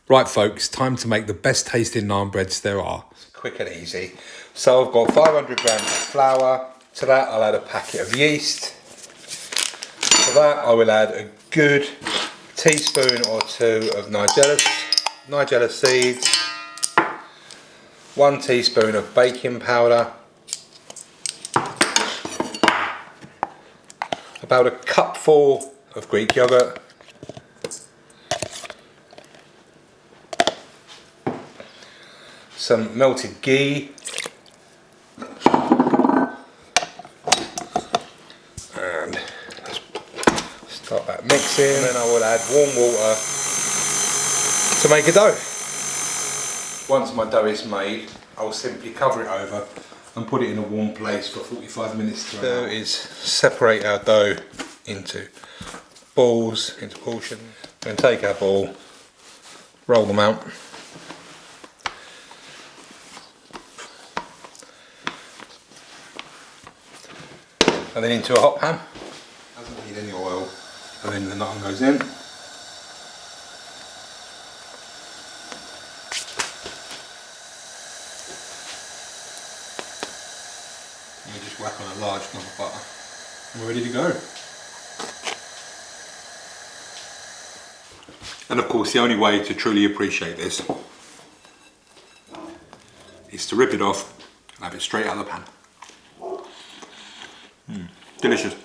Right folks, time to make the best tasting naan breads there are. It's quick and easy. So I've got 500 grams of flour. To that I'll add a packet of yeast. To that I will add a good teaspoon or two of nigella seeds, 1 teaspoon of baking powder, about a cupful of Greek yogurt, some melted ghee, and let's start that mixing, and then I will add warm water to make a dough. Once my dough is made, I will simply cover it over and put it in a warm place for 45 minutes to an hour. Is separate our dough into balls, into portions. Then take our ball, roll them out. And then into a hot pan. Doesn't need any oil. And then the naan goes in. And we just whack on a large knob of butter. And we're ready to go. And of course the only way to truly appreciate this is to rip it off and have it straight out of the pan. Delicious.